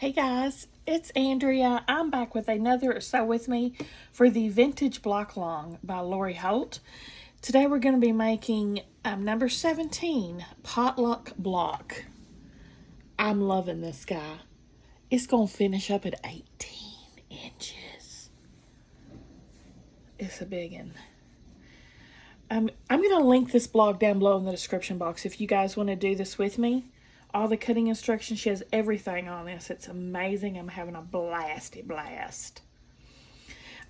Hey guys, it's Andrea. I'm back with another Sew With Me for the Vintage Block Long by Lori Holt. Today we're going to be making number 17, Potluck Block. I'm loving this guy. It's going to finish up at 18 inches. It's a big one. I'm going to link this blog down below in the description box if you guys want to do this with me. All the cutting instructions, she has everything on this. It's amazing. I'm having a blast.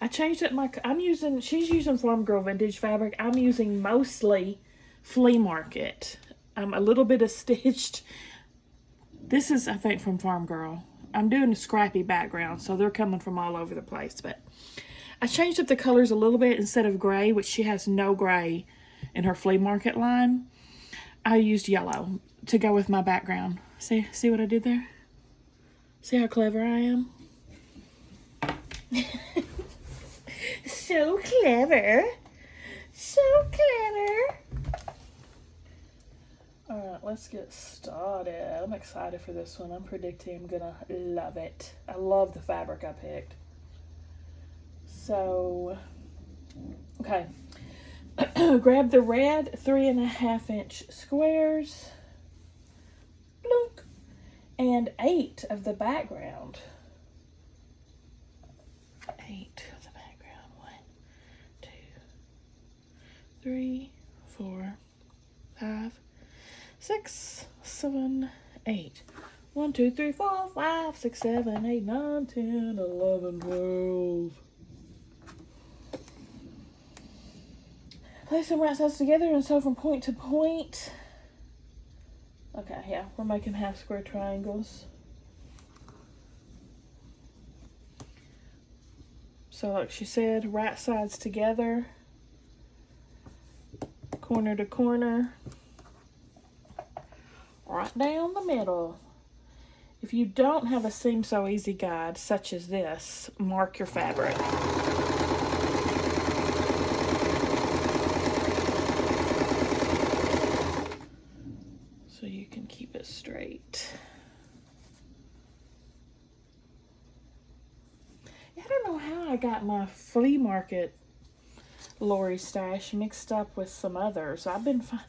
I changed it. She's using Farm Girl vintage fabric. I'm using mostly flea market. A little bit of stitched. This is, I think, from Farm Girl. I'm doing a scrappy background, so they're coming from all over the place. But I changed up the colors a little bit. Instead of gray, which she has no gray in her flea market line, I used yellow to go with my background. See what I did there? See how clever I am? So clever. Alright, let's get started. I'm excited for this one. I'm predicting I'm gonna love it. I love the fabric I picked. So, okay. Grab the red 3.5 inch squares. Bloop, and 8 of the background. 8 of the background. 1, 2, 3, 4, 5, 6, 7, 8. 1, 2, 3, 4, 5, 6, 7, 8, 9, 10, 11, 12. Place them right sides together and sew from point to point. Okay, yeah, we're making half square triangles. So like she said, right sides together, corner to corner, right down the middle. If you don't have a Seam So Easy guide such as this, mark your fabric. So you can keep it straight. I don't know how I got my flea market Lori stash mixed up with some others. I've been finding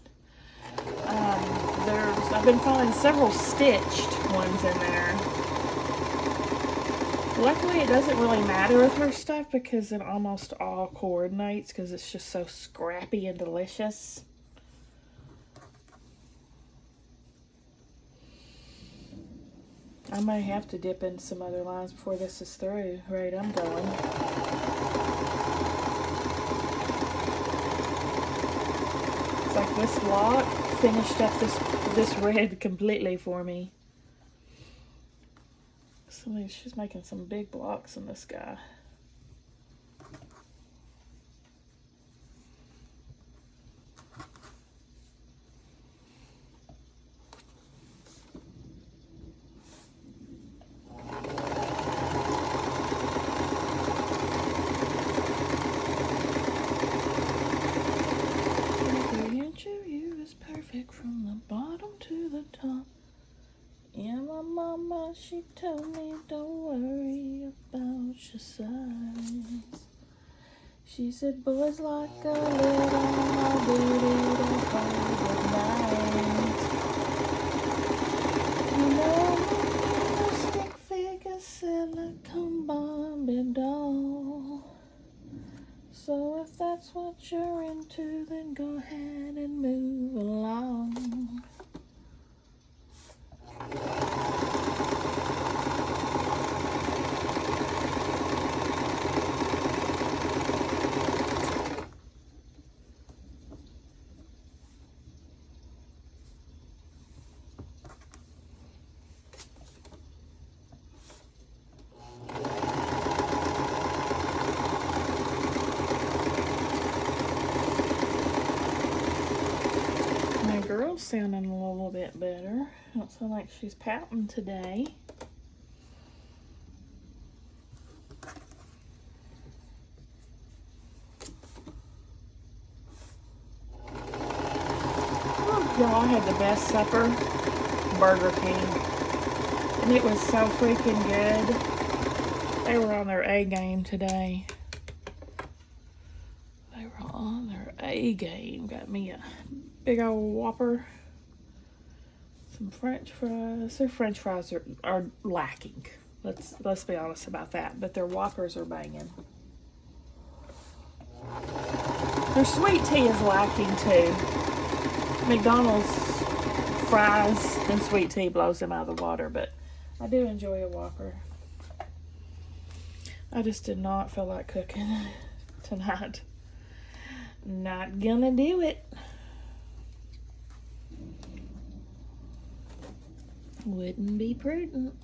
several stitched ones in there. Luckily, it doesn't really matter with her stuff because it almost all coordinates because it's just so scrappy and delicious. I may have to dip in some other lines before this is through. Right, I'm going. It's like this block finished up this red completely for me. She's making some big blocks in this guy. Perfect from the bottom to the top. Yeah, my mama, she told me don't worry about your size. She said boys like a lid on my booty to hold at night. You know I'm a stick figure silicone Barbie doll. So if that's what you're into, then go ahead and move along. Girl's sounding a little bit better. Don't sound like she's pouting today. Y'all, I had the best supper, Burger King. It was so freaking good. They were on their A game today. They were on their A game. Got me a big old Whopper. Some French fries. Their French fries are lacking. Let's be honest about that. But their Whoppers are banging. Their sweet tea is lacking too. McDonald's fries and sweet tea blows them out of the water, but I do enjoy a Whopper. I just did not feel like cooking tonight. Not gonna do it. Wouldn't be prudent.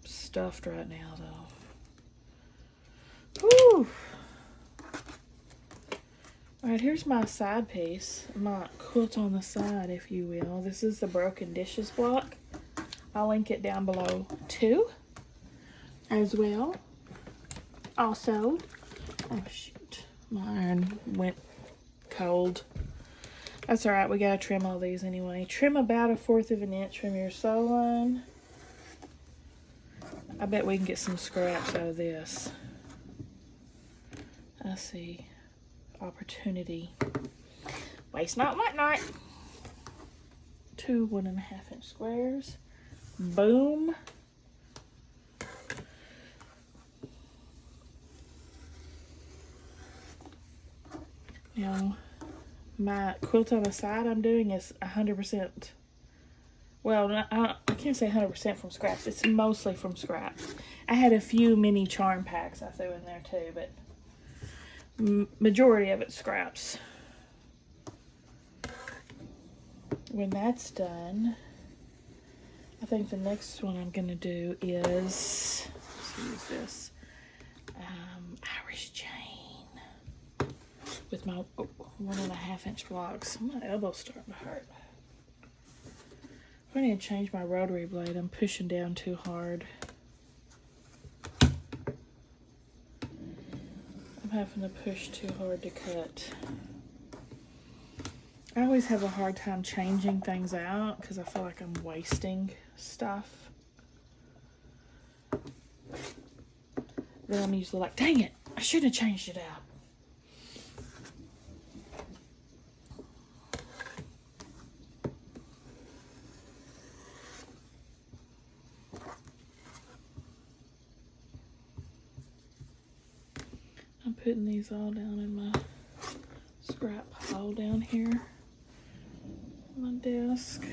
Stuffed right now though. Whew. Alright, here's my side piece. My quilt on the side, if you will. This is the broken dishes block. I'll link it down below too. As well. Also, oh shoot, my iron went cold. That's alright, we gotta trim all these anyway. Trim about 1/4 of an inch from your sew line. I bet we can get some scraps out of this. I see opportunity. Waste not, want not. 2 1.5 inch squares. Boom. Now, my quilt on the side I'm doing is 100%. Well, I can't say 100% from scraps. It's mostly from scraps. I had a few mini charm packs I threw in there too, but majority of it's scraps. When that's done, I think the next one I'm gonna do is, let's use this Irish chain with my 1.5 inch blocks. My elbow's starting to hurt. I need to change my rotary blade. I'm pushing down too hard. I'm having to push too hard to cut. I always have a hard time changing things out because I feel like I'm wasting stuff. Then I'm usually like, dang it, I should have changed it out. I'm putting these all down in my scrap pile down here on my desk.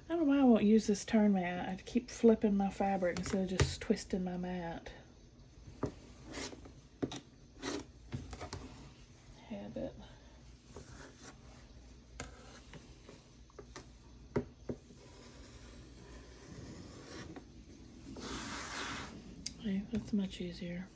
I don't know why I won't use this turn mat. I keep flipping my fabric instead of just twisting my mat. Habit. Okay, that's much easier.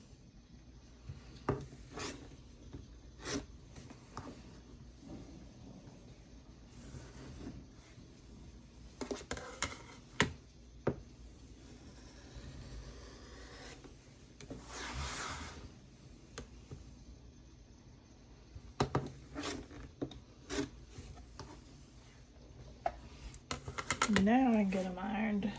Now I can get them ironed.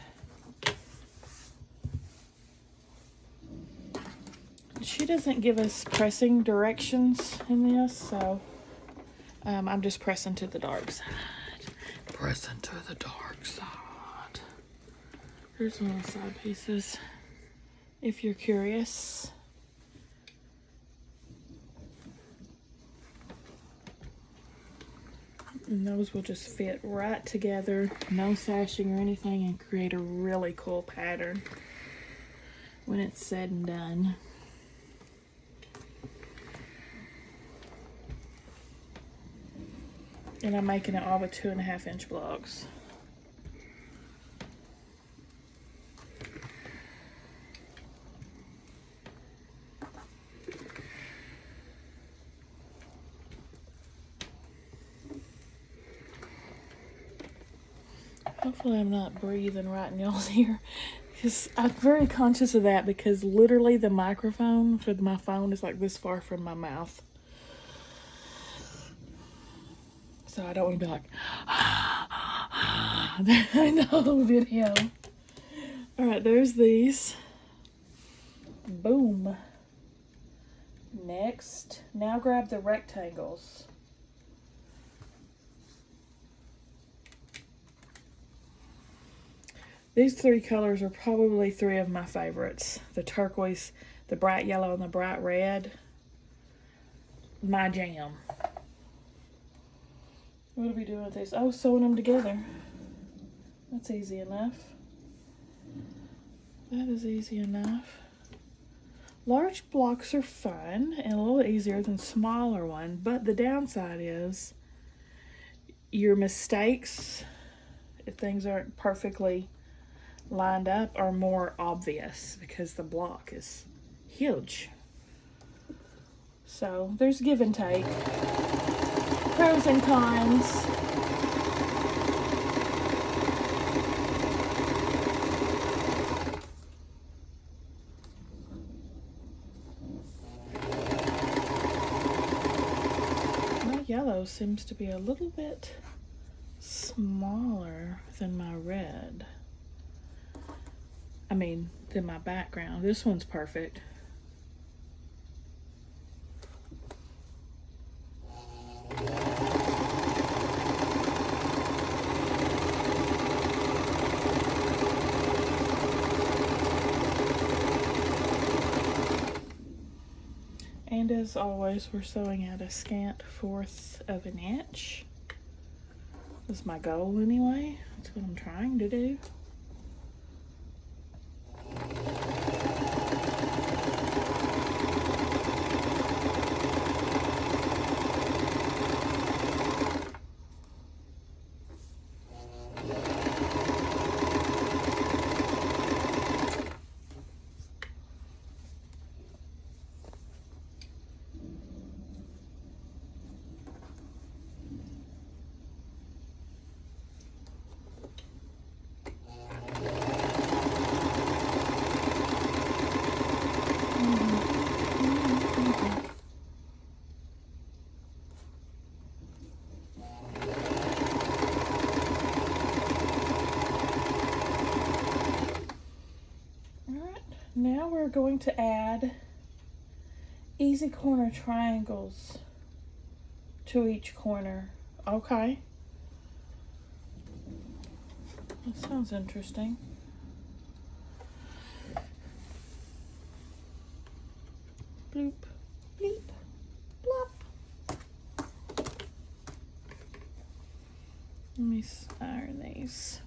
She doesn't give us pressing directions in this, so I'm just pressing to the dark side. Pressing to the dark side. Here's one of the side pieces, if you're curious. And those will just fit right together, no sashing or anything, and create a really cool pattern when it's said and done. And I'm making it all with 2.5 inch blocks. Hopefully I'm not breathing right in y'all's ear. Because I'm very conscious of that because literally the microphone for my phone is like this far from my mouth. So I don't want to be like, I know video. Alright, there's these. Boom. Next, now grab the rectangles. These three colors are probably three of my favorites. The turquoise, the bright yellow, and the bright red. My jam. What are we doing with these? Oh, sewing them together. That's easy enough. That is easy enough. Large blocks are fun and a little easier than smaller ones, but the downside is your mistakes, if things aren't perfectly lined up, are more obvious because the block is huge. So there's give and take, pros and cons. My yellow seems to be a little bit smaller than my red. I mean, than my background. This one's perfect. And as always, we're sewing at a scant 1/4 of an inch. That's my goal anyway. That's what I'm trying to do. Now we're going to add easy corner triangles to each corner. Okay. That sounds interesting. Bloop, bleep, blop. Let me iron these.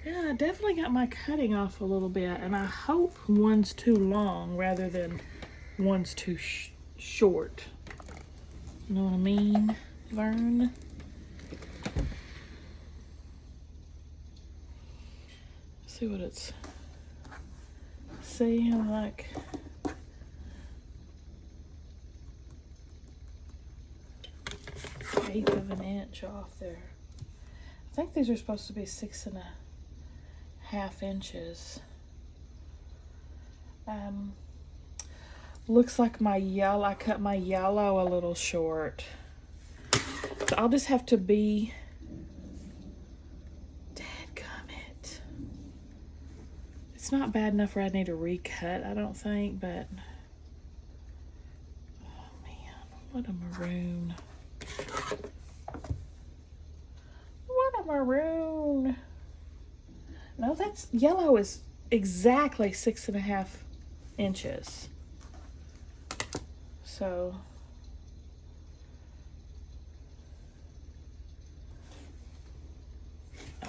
Yeah, I definitely got my cutting off a little bit, and I hope one's too long rather than one's too short. You know what I mean, Vern? See what it's... See, I'm like... eighth of an inch off there. I think these are supposed to be 6.5 inches. Looks like my yellow, I cut my yellow a little short. So I'll just have to be, dadgummit. It's not bad enough where I need to recut, I don't think, but, oh man, what a maroon. What a maroon. No, that's yellow is exactly 6.5 inches. So I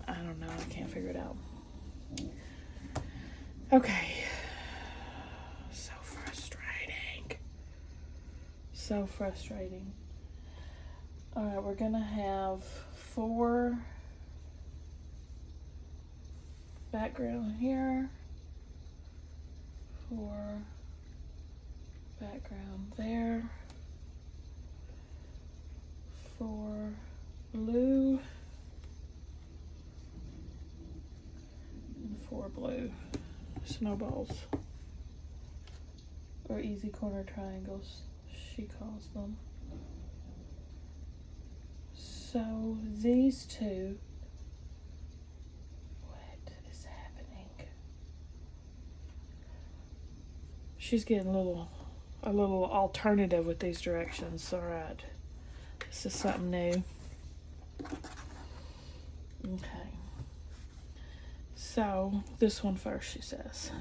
don't know. I can't figure it out. Okay. So frustrating. So frustrating. All right, we're gonna have 4 background here, 4 background there for blue and 4 blue snowballs, or easy corner triangles, she calls them. So these two, what is happening? She's getting a little alternative with these directions. All right, this is something new. Okay, so this one first, she says.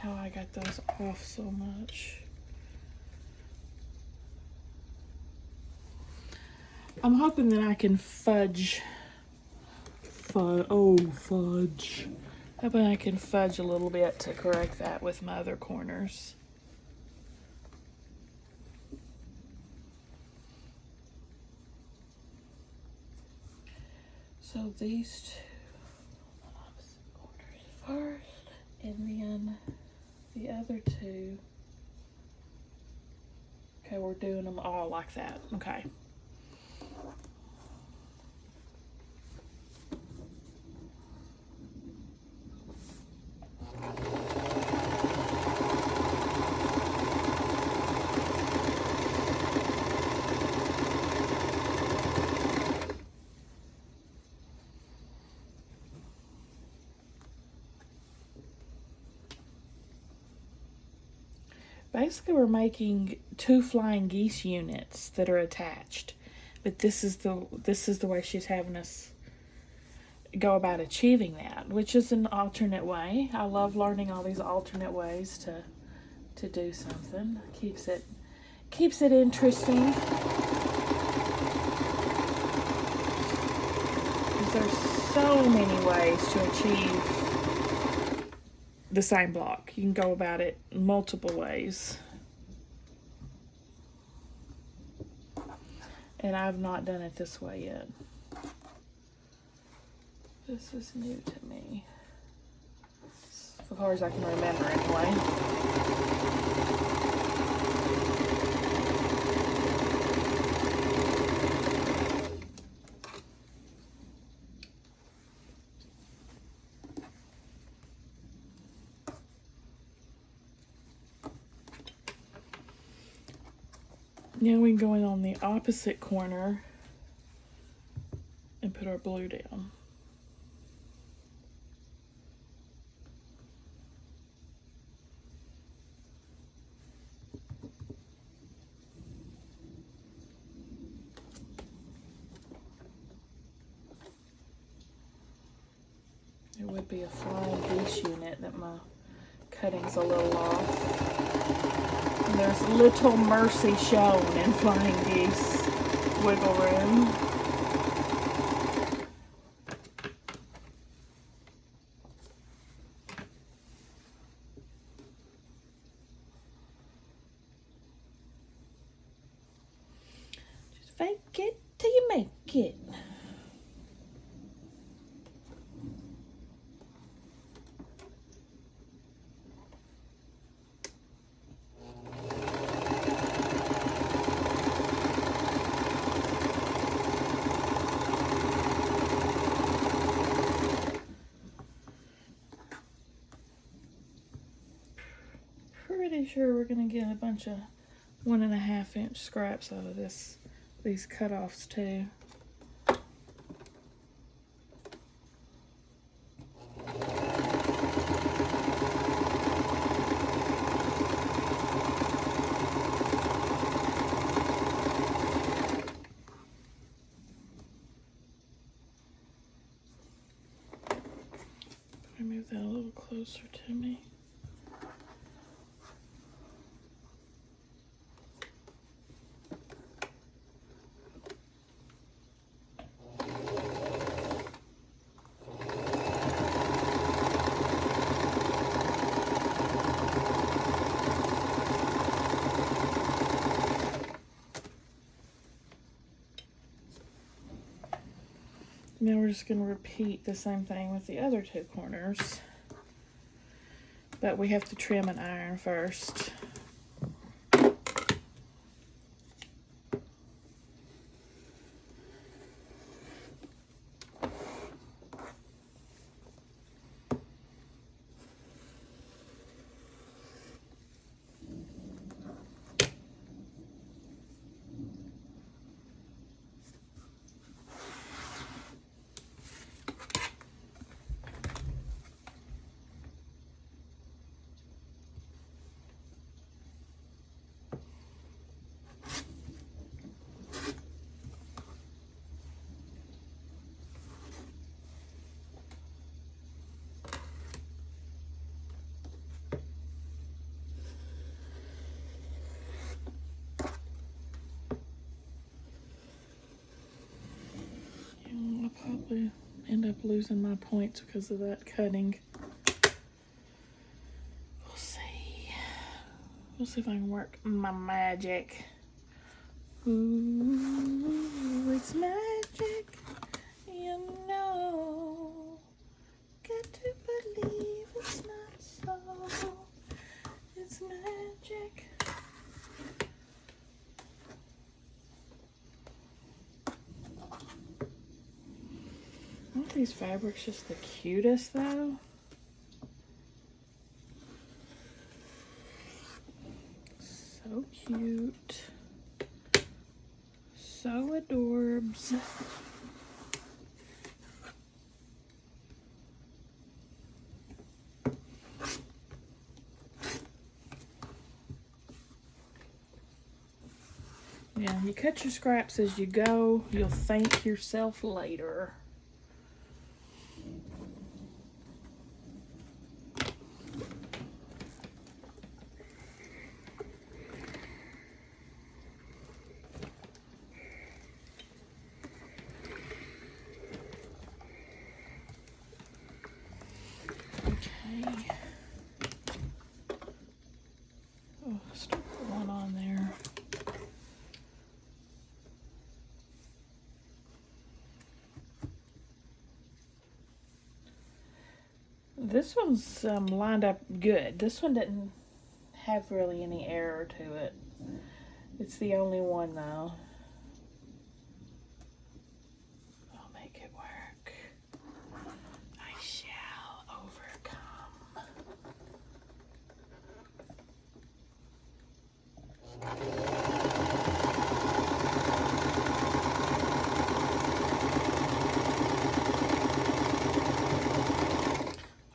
I got those off so much. I'm hoping that I can fudge. Fudge. Hoping I can fudge a little bit to correct that with my other corners. So these two opposite corners first, and then the other two. Okay, we're doing them all like that. Okay. Basically, we're making 2 flying geese units that are attached, but this is the way she's having us go about achieving that, which is an alternate way. I love learning all these alternate ways to do something. Keeps it interesting. Because there's so many ways to achieve the same block. You can go about it multiple ways. And I've not done it this way yet. This is new to me. As far as I can remember anyway. Now we can go in on the opposite corner and put our blue down. It would be a flying geese unit that my cutting's a little off. And there's little mercy shown in flying geese wiggle room. Just fake it till you make it. Pretty sure we're gonna get a bunch of 1.5 inch scraps out of these cutoffs too. Let me move that a little closer to me. Now we're just going to repeat the same thing with the other two corners. But we have to trim and iron first. I'll probably end up losing my points because of that cutting. We'll see. We'll see if I can work my magic. Ooh, it's magic, you know. Got to believe it's not so. It's magic. Aren't these fabrics just the cutest though? So cute. So adorbs. Yeah, you cut your scraps as you go. You'll thank yourself later. Okay. Oh, start one on there. This one's lined up good. This one didn't have really any error to it. It's the only one though. I'll make it work. I shall overcome.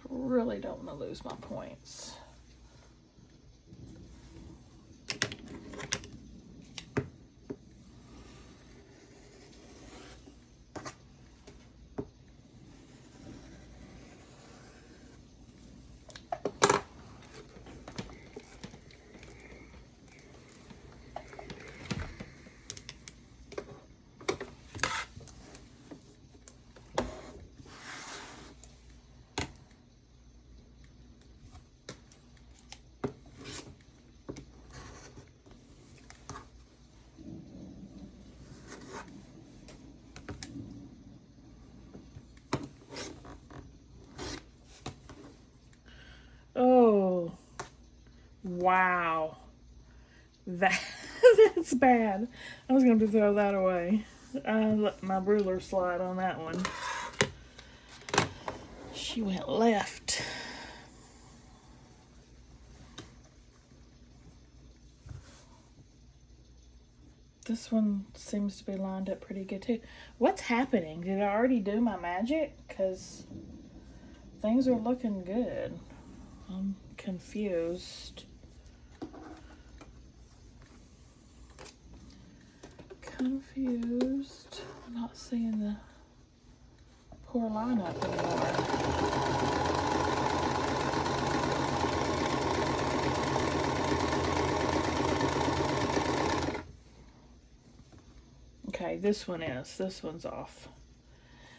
Really don't want to lose my points. Oh, wow. That's bad. I was going to throw that away. I let my ruler slide on that one. She went left. This one seems to be lined up pretty good too. What's happening? Did I already do my magic? Because things are looking good. I'm confused. Confused. I'm not seeing the poor lineup anymore. Okay, this one's off.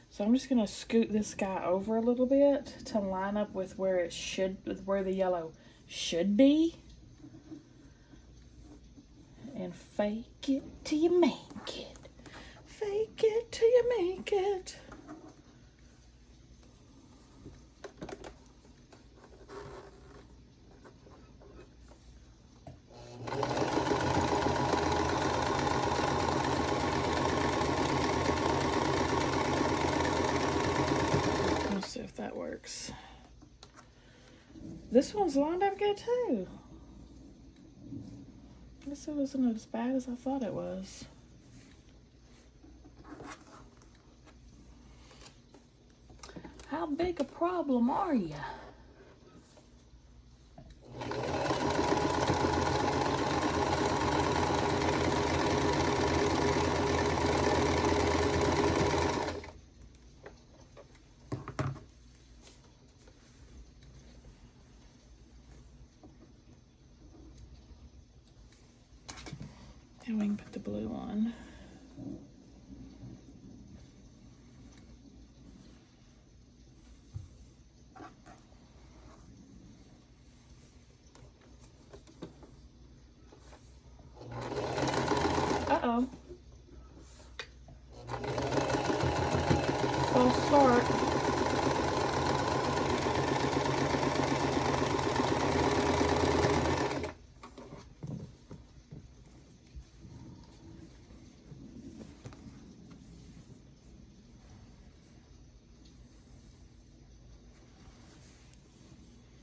So I'm just gonna scoot this guy over a little bit to line up with where it should, with where the yellow should be. And fake it till you make it. Fake it till you make it. that works. This one's lined up good too. I guess it wasn't as bad as I thought it was. How big a problem are you? And we can put the blue on. Uh-oh. False start.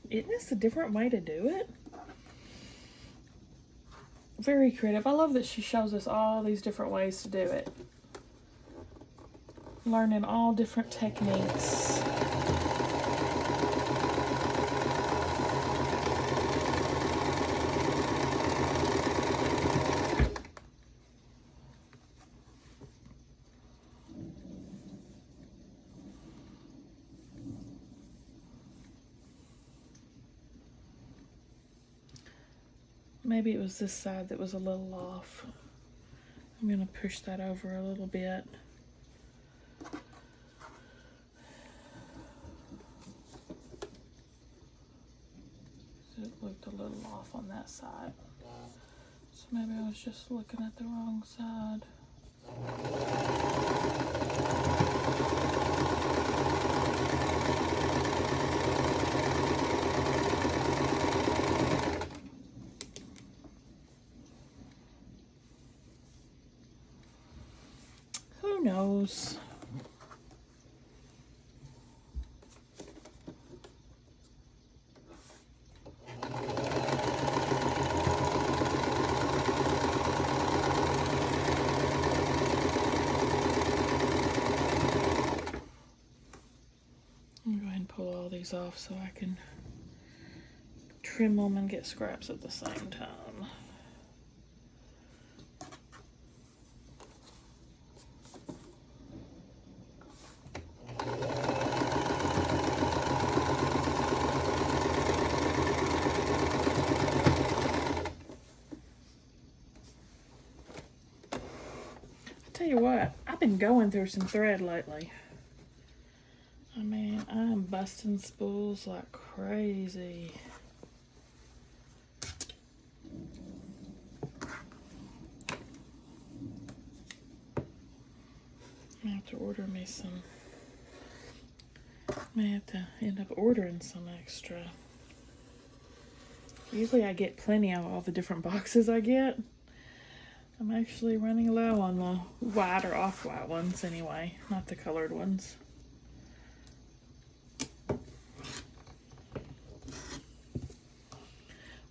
Isn't this a different way to do it? Very creative. I love that she shows us all these different ways to do it. Learning all different techniques. Maybe it was this side that was a little off. I'm going to push that over a little bit. It looked a little off on that side. So maybe I was just looking at the wrong side. Who knows? I'm going to go ahead and pull all these off so I can trim them and get scraps at the same time. Tell you what, I've been going through some thread lately. I mean, I'm busting spools like crazy. I have to order me some. I may have to end up ordering some extra. Usually I get plenty out of all the different boxes I get. I'm actually running low on the white or off-white ones anyway, not the colored ones.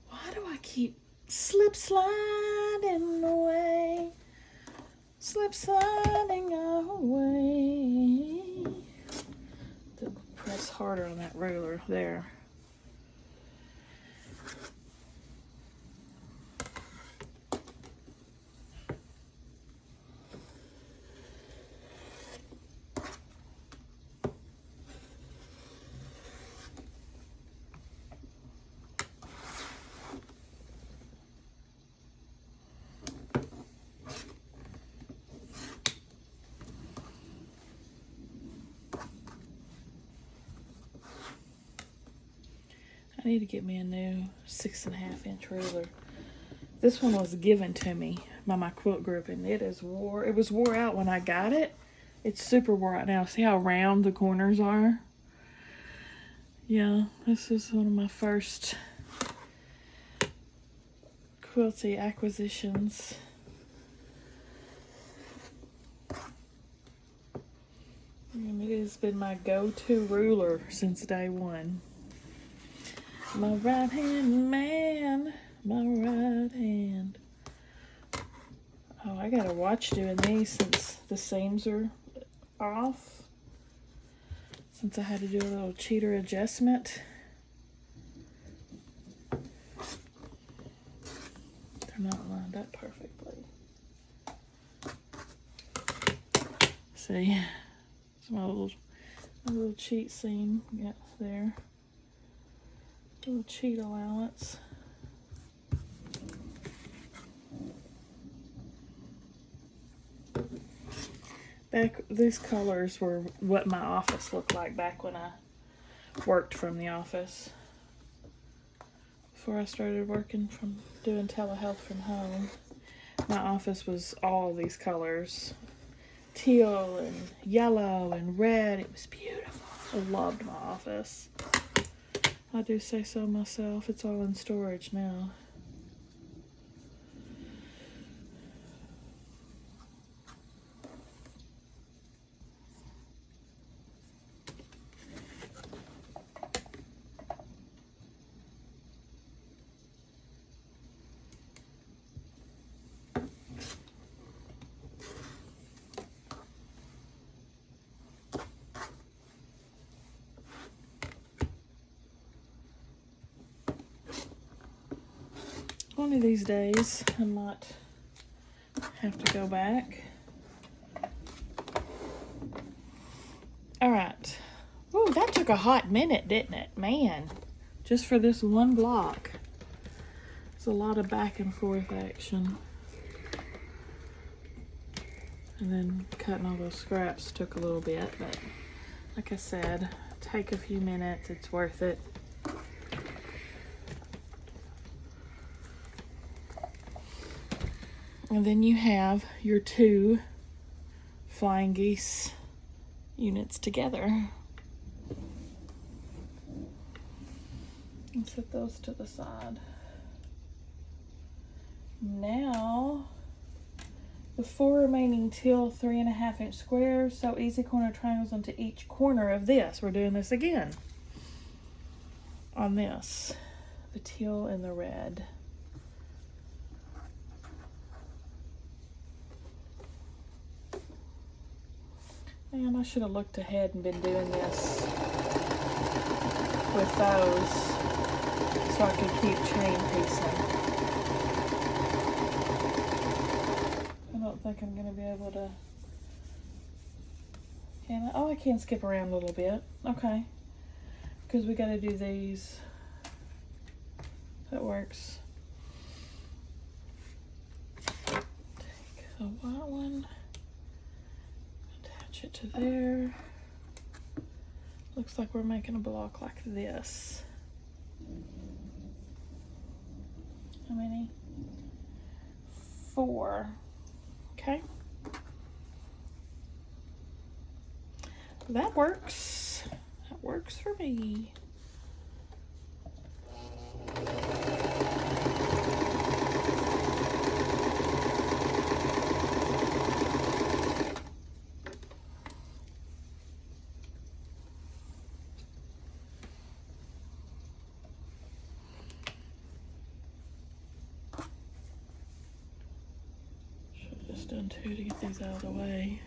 Why do I keep slip sliding away? Slip sliding away. To press harder on that ruler there. I need to get me a new 6.5 inch ruler. This one was given to me by my quilt group, and it was wore out when I got it. It's super wore out now. See how round the corners are? Yeah, this is one of my first quilty acquisitions. And it has been my go-to ruler since day one. My right hand man, my right hand. Oh, I gotta watch doing these since the seams are off. Since I had to do a little cheater adjustment. They're not lined up perfectly. See, it's my little cheat seam. Yeah, there. Little cheat allowance. These colors were what my office looked like back when I worked from the office. Before I started working from doing telehealth from home, my office was all these colors. Teal and yellow and red. It was beautiful. I loved my office. I do say so myself. It's all in storage now. One of these days, I might have to go back. All right. Oh, that took a hot minute, didn't it? Man, just for this one block. It's a lot of back and forth action. And then cutting all those scraps took a little bit, but like I said, take a few minutes. It's worth it. And then you have your two flying geese units together. And set those to the side. Now, the 4 remaining teal 3.5-inch squares, sew easy corner triangles onto each corner of this. We're doing this again. On this, the teal and the red. Man, I should have looked ahead and been doing this with those so I could keep chain piecing. I don't think I'm going to be able to. Can I? Oh, I can skip around a little bit. Okay. Because we got to do these. That works. Take the white one. Attach it to there. Looks like we're making a block like this. How many? 4. Okay. That works. That works for me. Done 2 to get these out of the way.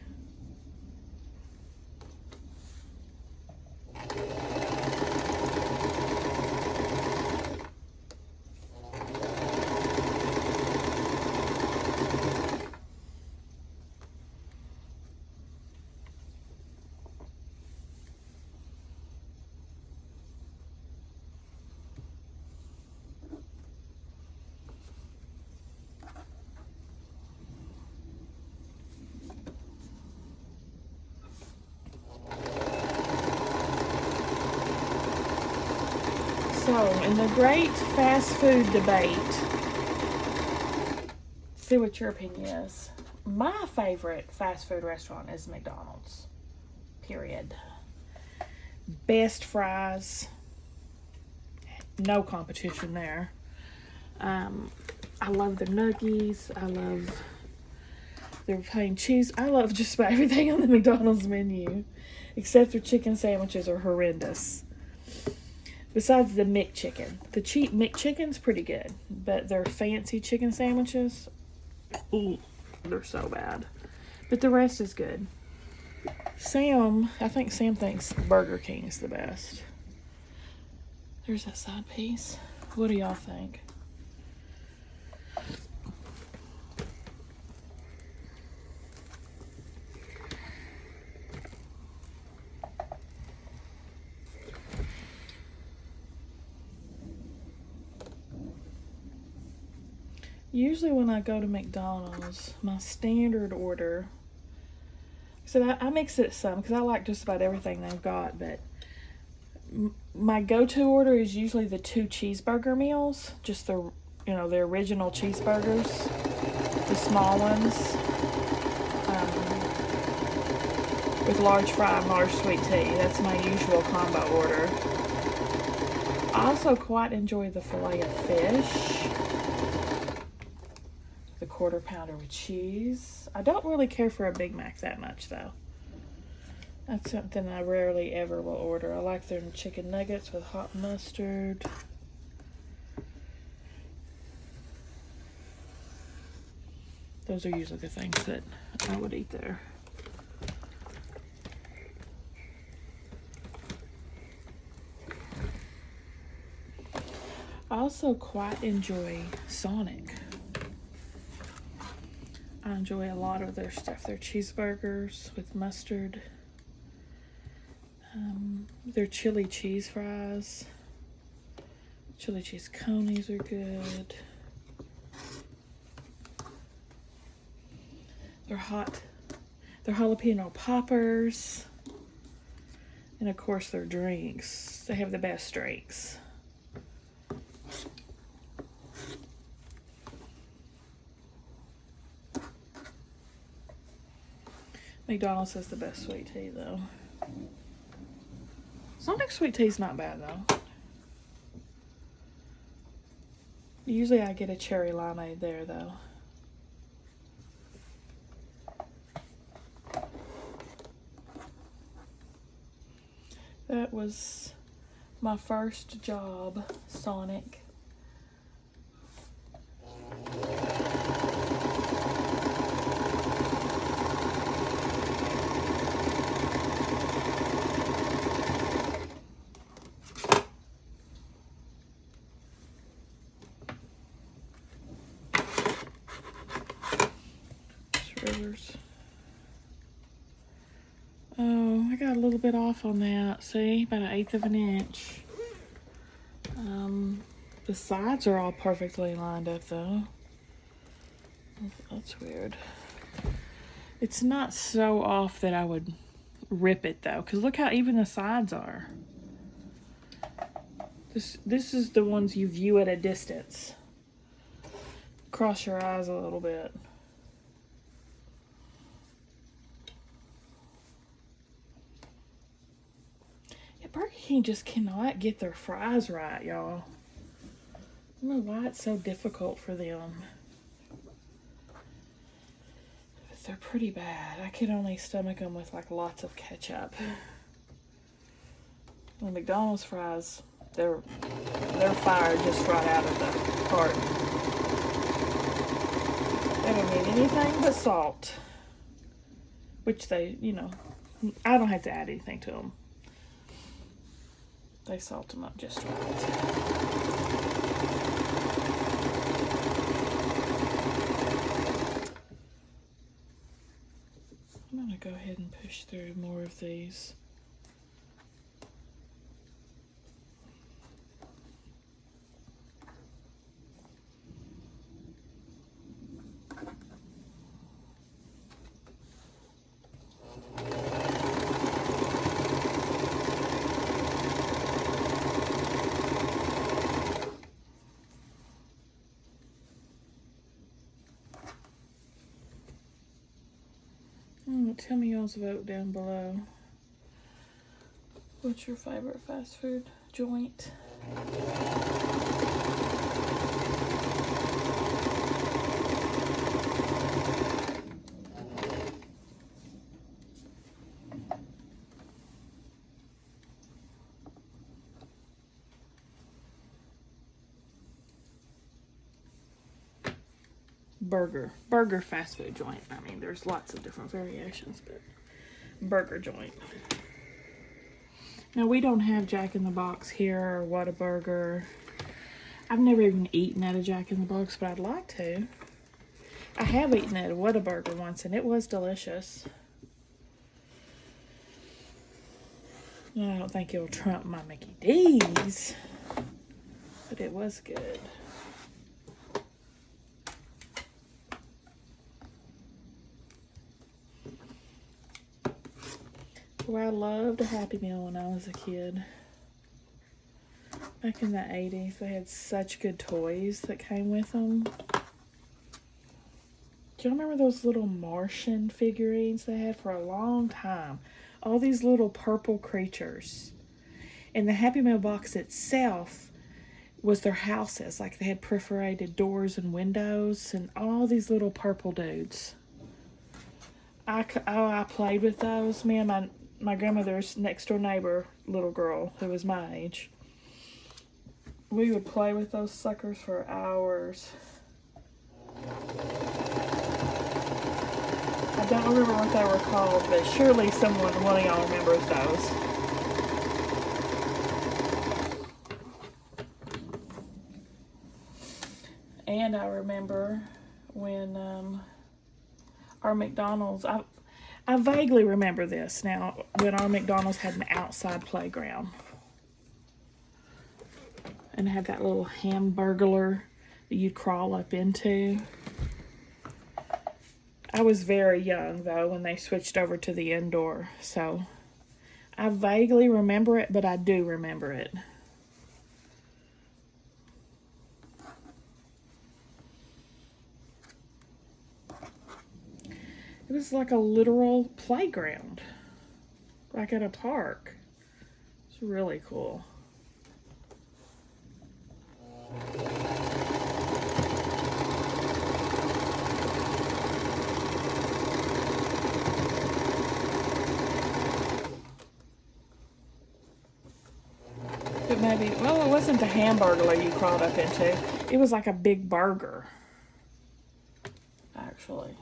So, in the great fast food debate, see what your opinion is. My favorite fast food restaurant is McDonald's. Period. Best fries. No competition there. I love their nuggies. I love Their plain cheese. I love just about everything on the McDonald's menu, except their chicken sandwiches are horrendous. Besides the McChicken. The cheap McChicken's pretty good, but their fancy chicken sandwiches, ooh, they're so bad. But the rest is good. I think Sam thinks Burger King's the best. There's that side piece. What do y'all think? Usually when I go to McDonald's, my standard order, so I mix it some because I like just about everything they've got, but my go-to order is usually the 2 cheeseburger meals, just the original cheeseburgers, the small ones, with large fry and large sweet tea. That's my usual combo order. I also quite enjoy the filet of fish, the quarter pounder with cheese. I don't really care for a Big Mac that much though. That's something I rarely ever will order. I like their chicken nuggets with hot mustard. Those are usually the things that I would eat there. I also quite enjoy Sonic. I enjoy a lot of their stuff. Their cheeseburgers with mustard. Their chili cheese fries. Chili cheese conies are good. Their jalapeno poppers. And of course their drinks. They have the best drinks. McDonald's has the best sweet tea though. Sonic sweet tea's not bad though. Usually I get a cherry limeade there though. That was my first job, Sonic. Oh, I got a little bit off on that. See, about 1/8 of an inch. The sides are all perfectly lined up though. That's weird. It's not so off that I would rip it though, because look how even the sides are. This is the ones you view at a distance. Cross your eyes a little bit. Burger King just cannot get their fries right, y'all. I don't know why it's so difficult for them. But they're pretty bad. I could only stomach them with like lots of ketchup. The McDonald's fries, they're fired just right out of the carton. They don't need anything but salt. Which they, I don't have to add anything to them. They salt them up just right. I'm going to go ahead and push through more of these. Tell me y'all's vote down below. What's your favorite fast food joint? burger fast food joint. I mean, there's lots of different variations, but burger joint. Now, we don't have Jack in the Box here or Whataburger. I've never even eaten at a Jack in the Box, but I'd like to. I have eaten at a Whataburger once, and it was delicious. I don't think it'll trump my Mickey D's, but it was good. Oh, I loved a Happy Meal when I was a kid. Back in the 80s, they had such good toys that came with them. Do you remember those little Martian figurines they had for a long time? All these little purple creatures. And the Happy Meal box itself was their houses. Like they had perforated doors and windows and all these little purple dudes. I played with those. Me and my grandmother's next door neighbor, little girl who was my age, we would play with those suckers for hours. I don't remember what they were called, but surely one of y'all remembers those. And I remember when our McDonald's, I vaguely remember this now, when our McDonald's had an outside playground. And had that little hamburglar that you'd crawl up into. I was very young, though, when they switched over to the indoor. So, I vaguely remember it, but I do remember it. It was like a literal playground. Like at a park. It's really cool. It maybe, well, it wasn't the hamburger you crawled up into. It was like a big burger, actually.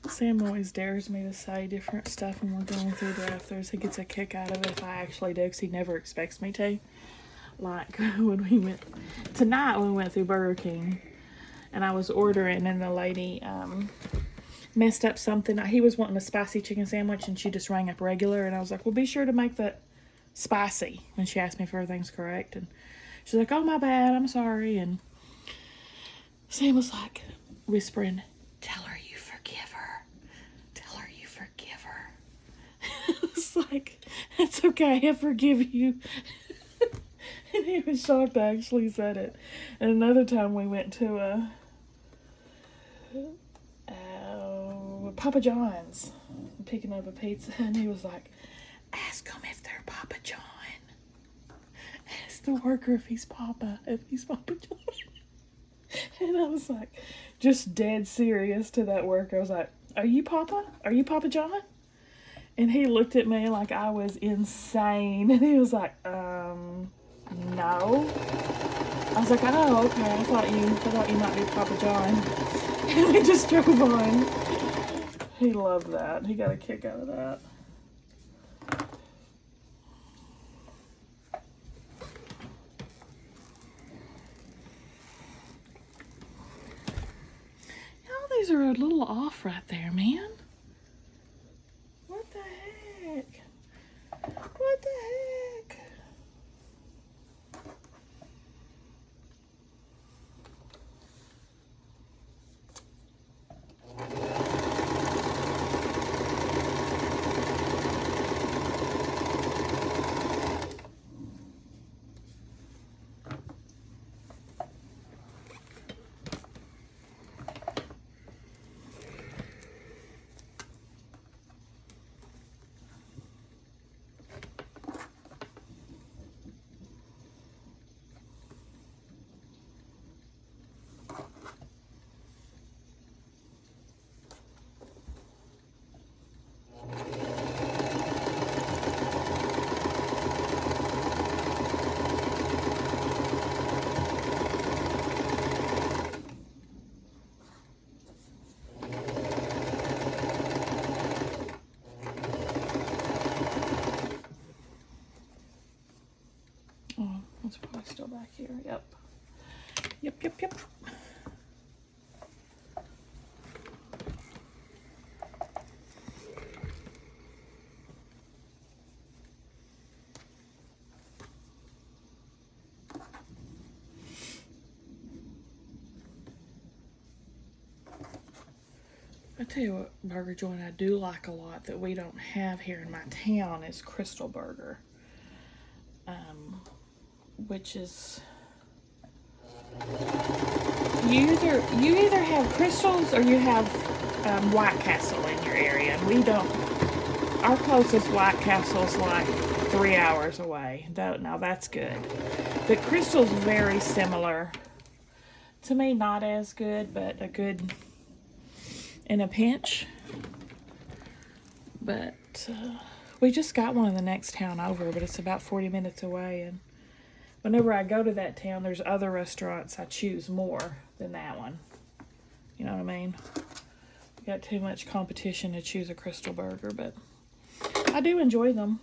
Sam always dares me to say different stuff when we're going through drive-thrus. He gets a kick out of it if I actually do, because he never expects me to. Like when we went through Burger King, and I was ordering, and the lady messed up something. He was wanting a spicy chicken sandwich, and she just rang up regular, and I was like, well, be sure to make that spicy, when she asked me if everything's correct. And she's like, oh, my bad, I'm sorry. And Sam was like whispering, tell her you forgive her. Tell her you forgive her. It's like, that's okay, I forgive you. And he was shocked I actually said it. And another time we went to Papa John's, picking up a pizza, and he was like, ask him if they're Papa John. Ask the worker if he's Papa John. And I was like, just dead serious to that worker. I was like, are you Papa? Are you Papa John? And he looked at me like I was insane. And he was like, no. I was like, oh, okay. I thought you might be Papa John. And we just drove on. He loved that. He got a kick out of that. These are a little off right there, man. What the heck? What the heck? here. Yep. Yep. I tell you what burger joint I do like a lot that we don't have here in my town is Crystal Burger, which is you either have Crystals or you have White Castle in your area. And we don't. Our closest White Castle is like 3 hours away. Now that's good. But Crystal's very similar. To me, not as good, but a good in a pinch. But we just got one in the next town over, but it's about 40 minutes away. And whenever I go to that town, there's other restaurants I choose more than that one. You know what I mean? We got too much competition to choose a Crystal Burger, but I do enjoy them.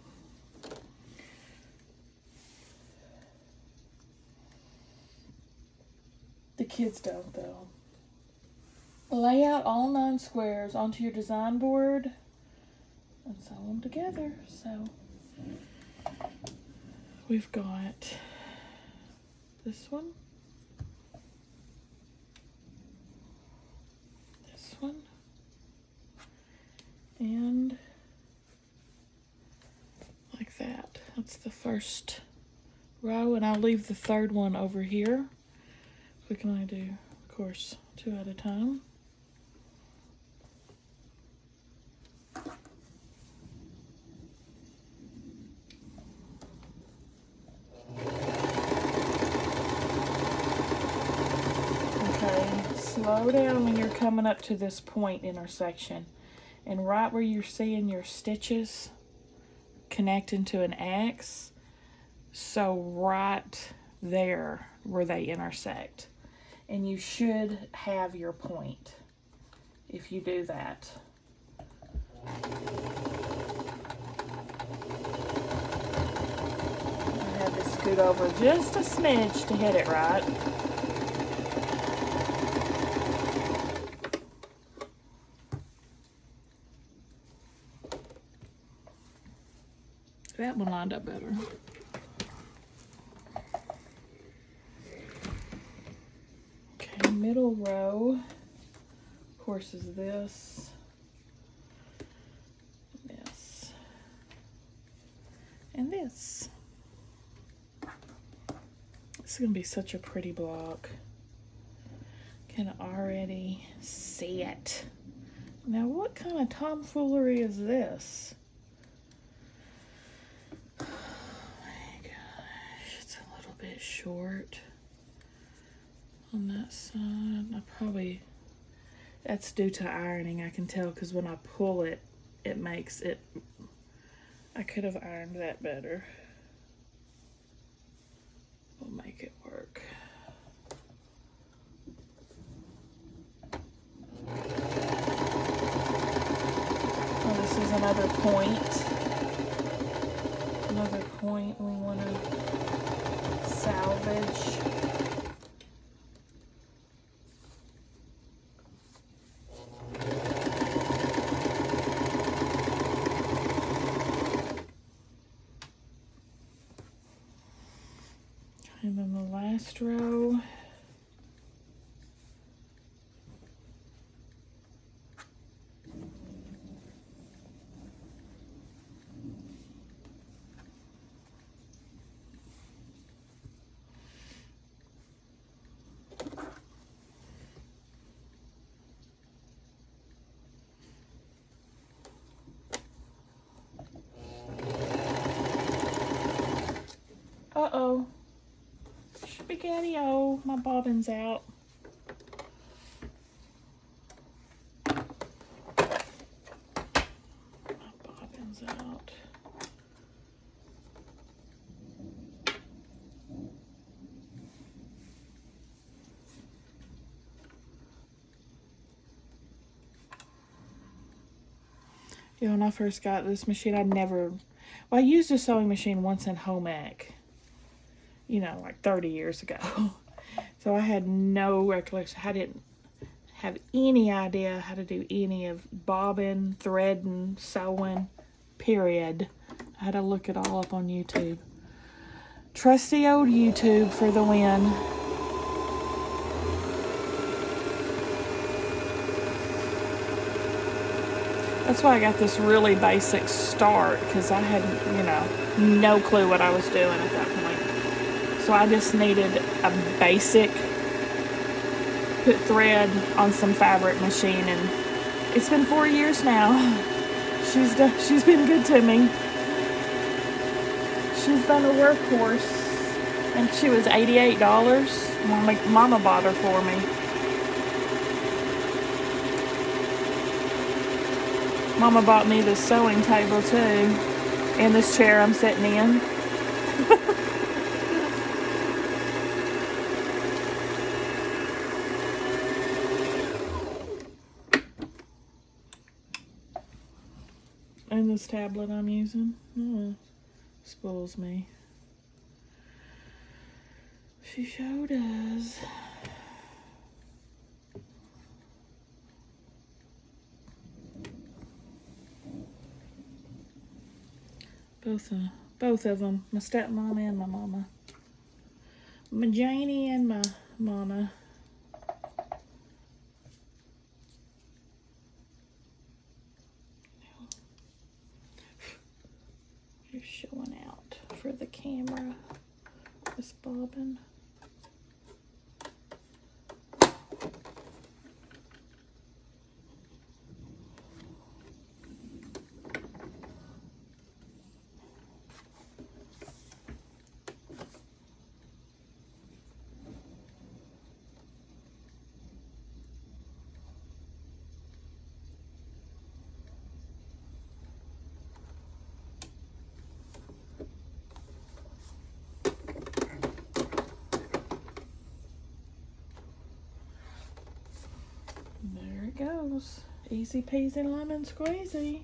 The kids don't, though. Lay out all 9 squares onto your design board and sew them together. So we've got this one, this one, and like that. That's the first row, and I'll leave the third one over here. We can only do, of course, 2 at a time. Slow down when you're coming up to this point intersection, and right where you're seeing your stitches connecting to an X, so right there where they intersect, and you should have your point if you do that. I have to scoot over just a smidge to hit it right. That one lined up better. Okay, middle row, of course, is this, and this. This is going to be such a pretty block. Can already see it. Now, what kind of tomfoolery is this? Bit short on that side. That's due to ironing, I can tell, because when I pull it, it makes it, I could have ironed that better. We'll make it work. Oh, this is another point. Another point we want to salvage. And then the last row. Uh-oh. Spaghetti-o, my bobbin's out. My bobbin's out. Yeah, when I first got this machine, I used a sewing machine once in home ec. you know, like 30 years ago. So I had no recollection. I didn't have any idea how to do any of bobbing, threading, sewing, period. I had to look it all up on YouTube. Trusty old YouTube for the win. That's why I got this really basic start, because I had, you know, no clue what I was doing at that point. So I just needed a basic, put thread on some fabric machine, and it's been 4 years now. She's been good to me. She's been a workhorse, and she was $88. Mama bought her for me. Mama bought me this sewing table too, and this chair I'm sitting in. And this tablet I'm using. Spoils me. She sure does. Both of them, my stepmom and my mama. My Janie and my mama. You're showing out for the camera. This bobbin. There it goes. Easy peasy lemon squeezy.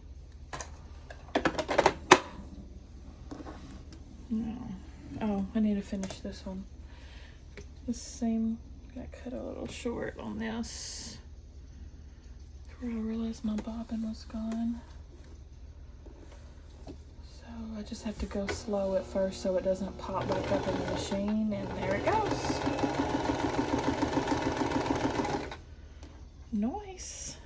No. Oh, I need to finish this one. This seam got cut a little short on this. Before I realized my bobbin was gone. So I just have to go slow at first so it doesn't pop back up in the machine, and there it goes. Nice.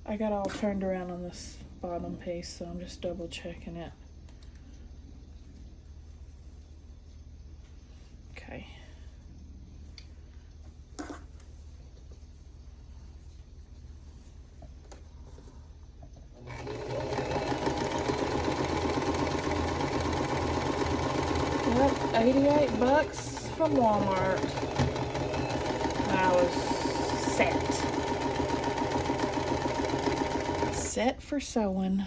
I got all turned around on this bottom piece, so I'm just double checking it. Okay. Yep, $88 from Walmart. I was set for sewing.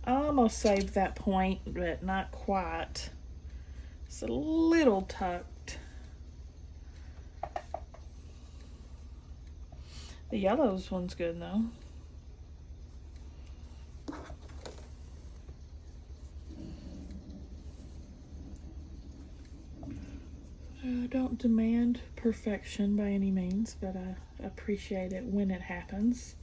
I almost saved that point, but not quite. It's a little tucked. The yellow's one's good though. I don't demand perfection by any means, but I appreciate it when it happens.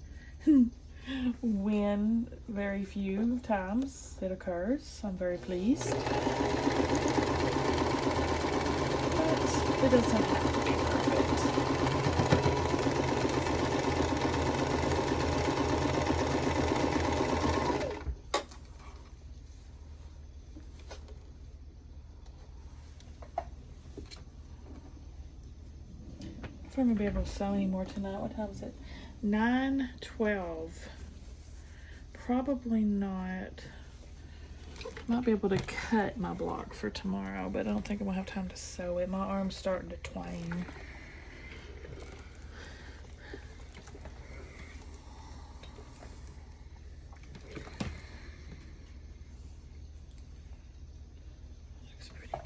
When very few times it occurs, I'm very pleased. But it doesn't have to be perfect. If I'm gonna be able to sew anymore tonight. What time is it? 9:12. Probably not. Might be able to cut my block for tomorrow, but I don't think I'm gonna have time to sew it. My arm's starting to twang.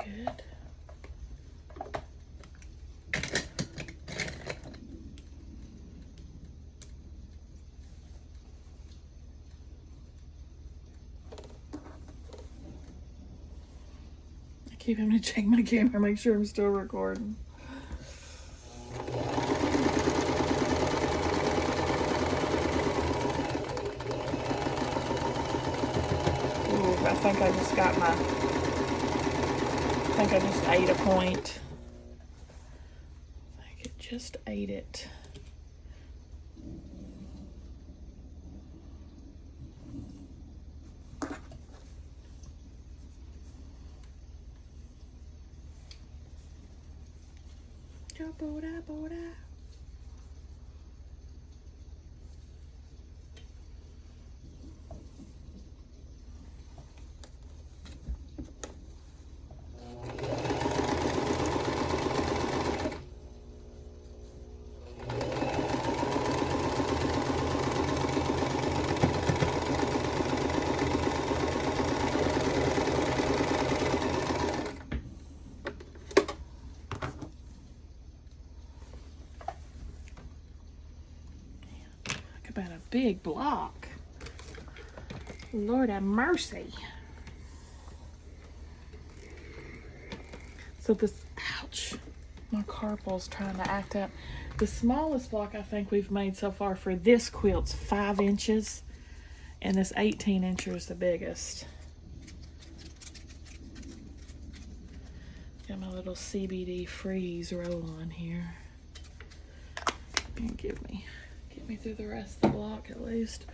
good. I keep having to check my camera, make sure I'm still recording. I think I just got my, I think I just ate a point. I think it just ate it. About a big block. Lord have mercy. So this, ouch, my carpal's trying to act up. The smallest block I think we've made so far for this quilt's 5 inches, and this 18 incher is the biggest. Got my little CBD freeze roll on here. And get me through the rest of the block at least.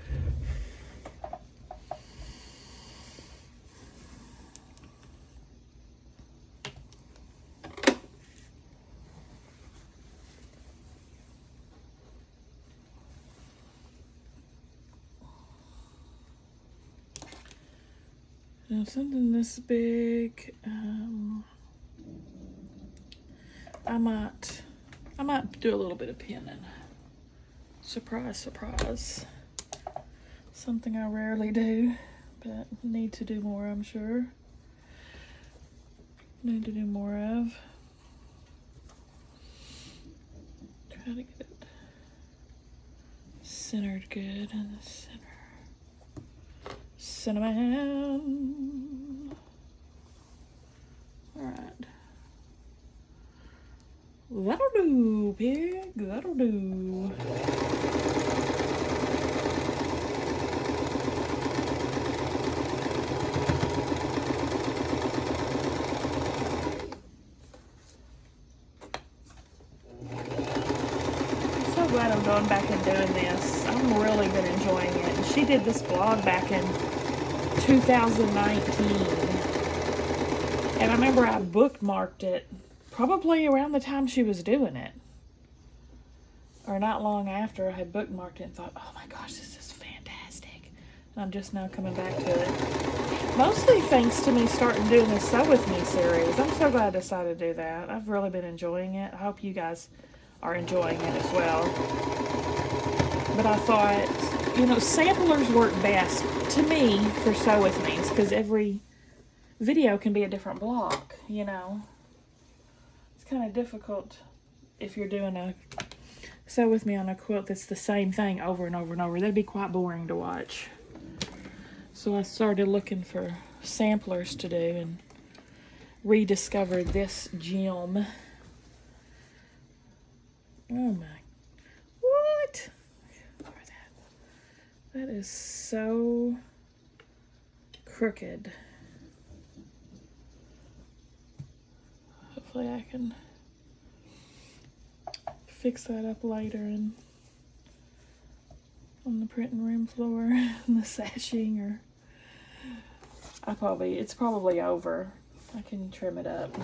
Now something this big, I might do a little bit of pinning. Surprise, surprise. Something I rarely do, but need to do more, I'm sure. Need to do more of. Try to get it centered good in the center. Cinnamon. All right. That'll do, pig. That'll do. I'm so glad I'm going back and doing this. I'm really been enjoying it. And she did this vlog back in 2019. And I remember I bookmarked it probably around the time she was doing it. Or not long after I had bookmarked it and thought, oh my gosh, this is fantastic. And I'm just now coming back to it. Mostly thanks to me starting doing this Sew With Me series. I'm so glad I decided to do that. I've really been enjoying it. I hope you guys are enjoying it as well. But I thought, you know, samplers work best to me for Sew With Me's because every video can be a different block, you know. It's kind of difficult if you're doing a Sew With Me on a quilt that's the same thing over and over and over. That'd be quite boring to watch. So I started looking for samplers to do and rediscovered this gem. Oh my, what? Look at that. That is so crooked. Hopefully I can fix that up later and on the printing room floor and the sashing, or it's probably over. I can trim it up.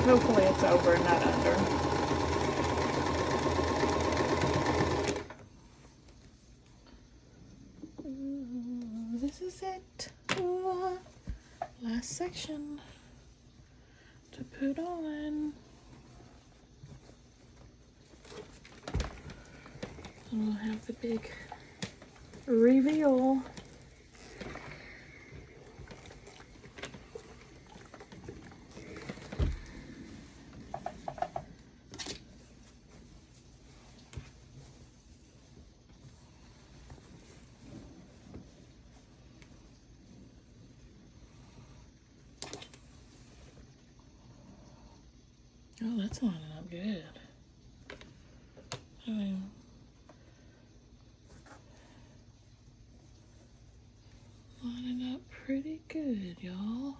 Hopefully it's over and not under. This is it. Last section to put on. And we'll have the big reveal. Oh, that's lining up good. Lining up pretty good, y'all.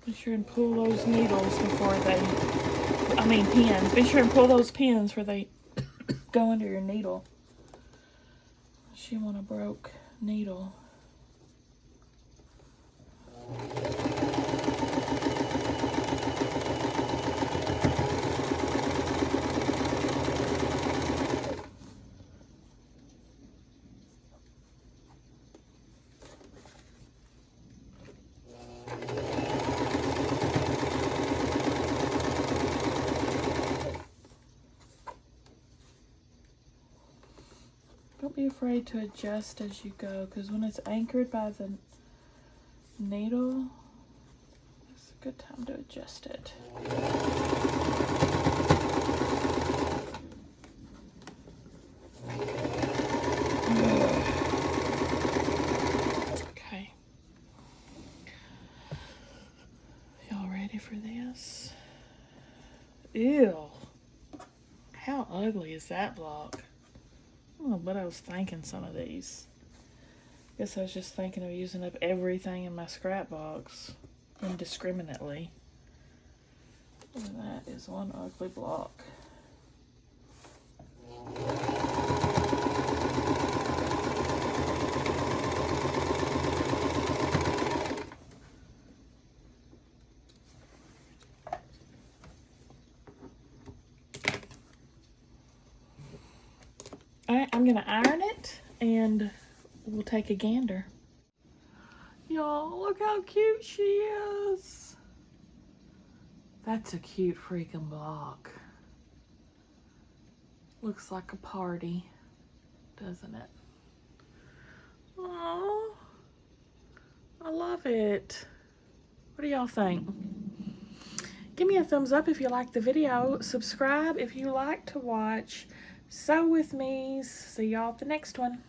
Be sure and pull those needles before pins. Be sure and pull those pins before they go under your needle. She want a broke needle. Don't be afraid to adjust as you go, because when it's anchored by the needle, it's a good time to adjust it. Okay. Y'all ready for this? Ew. How ugly is that block? Oh, but I was thinking some of these. Guess I was just thinking of using up everything in my scrap box indiscriminately. And that is one ugly block. Alright, I'm going to iron it and we'll take a gander. Y'all, look how cute she is. That's a cute freaking block. Looks like a party, doesn't it? Oh, I love it. What do y'all think? Give me a thumbs up if you like the video. Subscribe if you like to watch Sew with Me. See y'all at the next one.